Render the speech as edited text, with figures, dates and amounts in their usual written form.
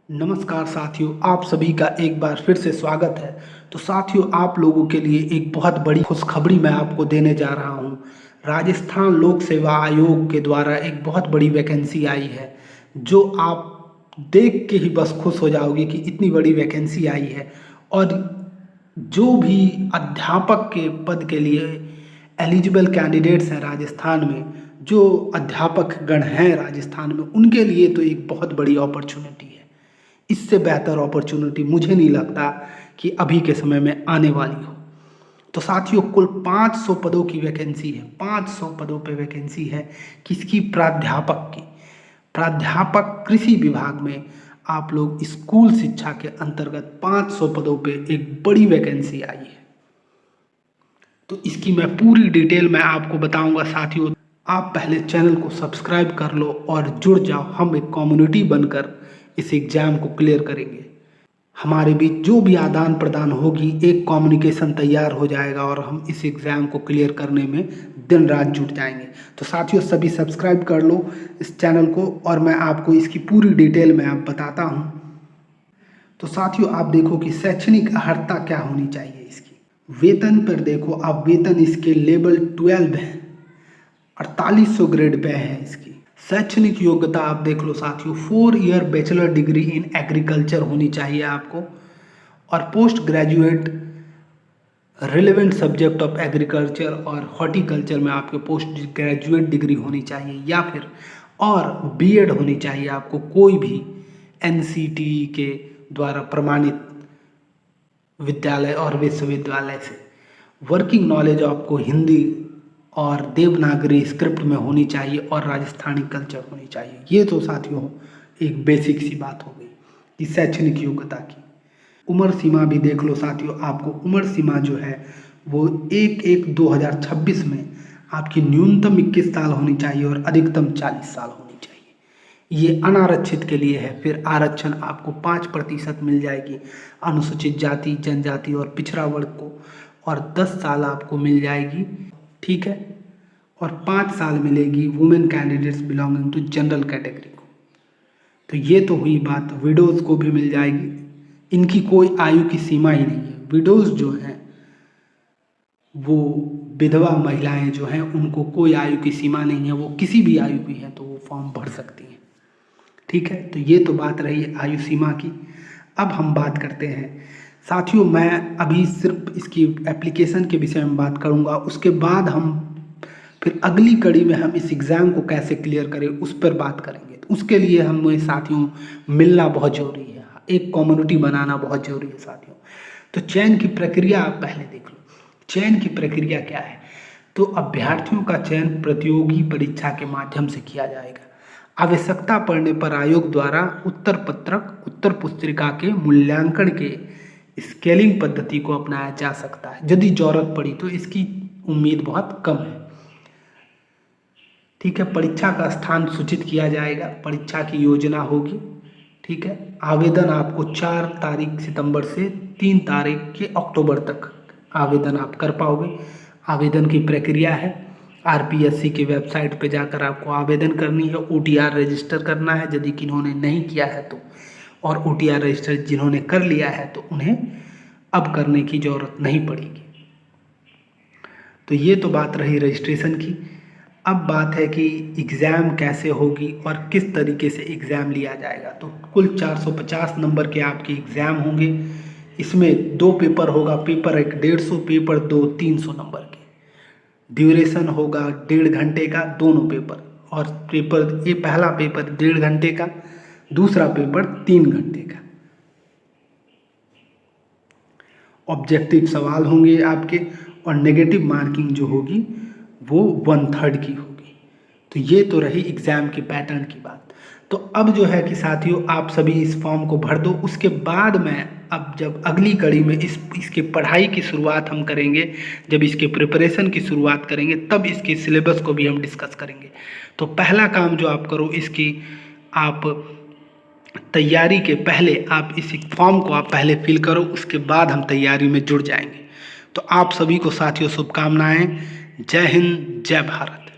नमस्कार साथियों, आप सभी का एक बार फिर से स्वागत है। तो साथियों, आप लोगों के लिए एक बहुत बड़ी खुशखबरी मैं आपको देने जा रहा हूं। राजस्थान लोक सेवा आयोग के द्वारा एक बहुत बड़ी वैकेंसी आई है, जो आप देख के ही बस खुश हो जाओगे कि इतनी बड़ी वैकेंसी आई है। और जो भी अध्यापक के पद के लिए एलिजिबल कैंडिडेट्स हैं राजस्थान में, जो अध्यापक गण हैं राजस्थान में, उनके लिए तो एक बहुत बड़ी अपॉर्चुनिटी है। इससे बेहतर अपॉर्चुनिटी मुझे नहीं लगता कि अभी के समय में आने वाली हो। तो साथियों, कुल 500 पदों की वैकेंसी है। 500 पदों पे वैकेंसी है। किसकी? प्राध्यापक की। प्राध्यापक कृषि विभाग में आप लोग स्कूल शिक्षा के अंतर्गत 500 पदों पे एक बड़ी वैकेंसी आई है। तो इसकी मैं पूरी डिटेल मैं आपको बताऊंगा साथियों। आप पहले चैनल को सब्सक्राइब कर लो और जुड़ जाओ। हम एक कम्युनिटी बनकर इस एग्ज़ाम को क्लियर करेंगे। हमारे बीच जो भी आदान प्रदान होगी, एक कम्युनिकेशन तैयार हो जाएगा और हम इस एग्ज़ाम को क्लियर करने में दिन रात जुट जाएंगे। तो साथियों, सभी सब्सक्राइब कर लो इस चैनल को और मैं आपको इसकी पूरी डिटेल में आप बताता हूँ। तो साथियों, आप देखो कि शैक्षणिक अर्हता क्या होनी चाहिए इसकी। वेतन पर देखो आप, वेतन इसके लेवल 12 है, 4800 ग्रेड पे है इसकी। शैक्षणिक योग्यता आप देख लो साथियों, 4 year bachelor degree in agriculture होनी चाहिए आपको, और post graduate relevant subject of agriculture और हॉर्टिकल्चर में आपके पोस्ट ग्रेजुएट डिग्री होनी चाहिए, या फिर और बीएड होनी चाहिए आपको, कोई भी एनसीटीई के द्वारा प्रमाणित विद्यालय और विश्वविद्यालय से। वर्किंग नॉलेज आपको हिंदी और देवनागरी स्क्रिप्ट में होनी चाहिए और राजस्थानी कल्चर होनी चाहिए। ये तो साथियों एक बेसिक सी बात हो गई कि शैक्षणिक योग्यता की। उम्र सीमा भी देख लो साथियों, आपको उम्र सीमा जो है वो 1/1/2026 में आपकी न्यूनतम 21 साल होनी चाहिए और अधिकतम 40 साल होनी चाहिए। ये अनारक्षित के लिए है। फिर आरक्षण आपको 5% मिल जाएगी अनुसूचित जाति, जनजाति और पिछड़ा वर्ग को, और 10 साल आपको मिल जाएगी, ठीक है, और 5 साल मिलेगी women candidates belonging to general category को। तो ये तो हुई बात। विडोज़ को भी मिल जाएगी। इनकी कोई आयु की सीमा ही नहीं है। विडोज़ जो हैं, वो विधवा महिलाएं जो हैं, उनको कोई आयु की सीमा नहीं है। वो किसी भी आयु की हैं तो वो फॉर्म भर सकती हैं, ठीक है। तो ये तो बात रही आयु सीमा की। अब हम बात करते हैं साथियों, मैं अभी सिर्फ इसकी एप्लीकेशन के विषय में बात करूंगा। उसके बाद हम फिर अगली कड़ी में हम इस एग्ज़ाम को कैसे क्लियर करें उस पर बात करेंगे। तो उसके लिए हमें साथियों मिलना बहुत ज़रूरी है, एक कम्युनिटी बनाना बहुत ज़रूरी है साथियों। तो चयन की प्रक्रिया आप पहले देख लो। चयन की प्रक्रिया क्या है? तो अभ्यर्थियों का चयन प्रतियोगी परीक्षा के माध्यम से किया जाएगा। आवश्यकता पड़ने पर आयोग द्वारा उत्तर पत्रक, उत्तर पुस्तिका के मूल्यांकन के स्केलिंग पद्धति को अपनाया जा सकता है। यदि जरूरत पड़ी तो इसकी उम्मीद बहुत कम है, ठीक है। परीक्षा का स्थान सूचित किया जाएगा, परीक्षा की योजना होगी, ठीक है। आवेदन आपको 4 तारीख सितंबर से 3 तारीख के अक्टूबर तक आवेदन आप कर पाओगे। आवेदन की प्रक्रिया है, आरपीएससी की वेबसाइट पे जाकर आपको आवेदन करनी है। ओटीआर रजिस्टर करना है यदि किन्होंने नहीं किया है तो, और ओटीआर रजिस्टर जिन्होंने कर लिया है तो उन्हें अब करने की ज़रूरत नहीं पड़ेगी। तो ये तो बात रही रजिस्ट्रेशन की। अब बात है कि एग्ज़ाम कैसे होगी और किस तरीके से एग्ज़ाम लिया जाएगा। तो कुल 450 नंबर के आपके एग्ज़ाम होंगे। इसमें 2 पेपर होगा, पेपर 1 150, पेपर 2 300 नंबर के। ड्यूरेशन होगा 1.5 घंटे का दोनों पेपर, और पेपर ये पहला पेपर 1.5 घंटे का, दूसरा पेपर 3 घंटे का। ऑब्जेक्टिव सवाल होंगे आपके, और नेगेटिव मार्किंग जो होगी वो 1/3 की होगी। तो ये तो रही एग्ज़ाम के पैटर्न की बात। तो अब जो है कि साथियों, आप सभी इस फॉर्म को भर दो। उसके बाद मैं अब जब अगली कड़ी में इसके पढ़ाई की शुरुआत हम करेंगे, जब इसके प्रिपरेशन की शुरुआत करेंगे, तब इसके सिलेबस को भी हम डिस्कस करेंगे। तो पहला काम जो आप करो, इसकी आप तैयारी के पहले आप इस फॉर्म को आप पहले फिल करो, उसके बाद हम तैयारी में जुड़ जाएंगे। तो आप सभी को साथियों शुभकामनाएं। जय हिंद, जय भारत।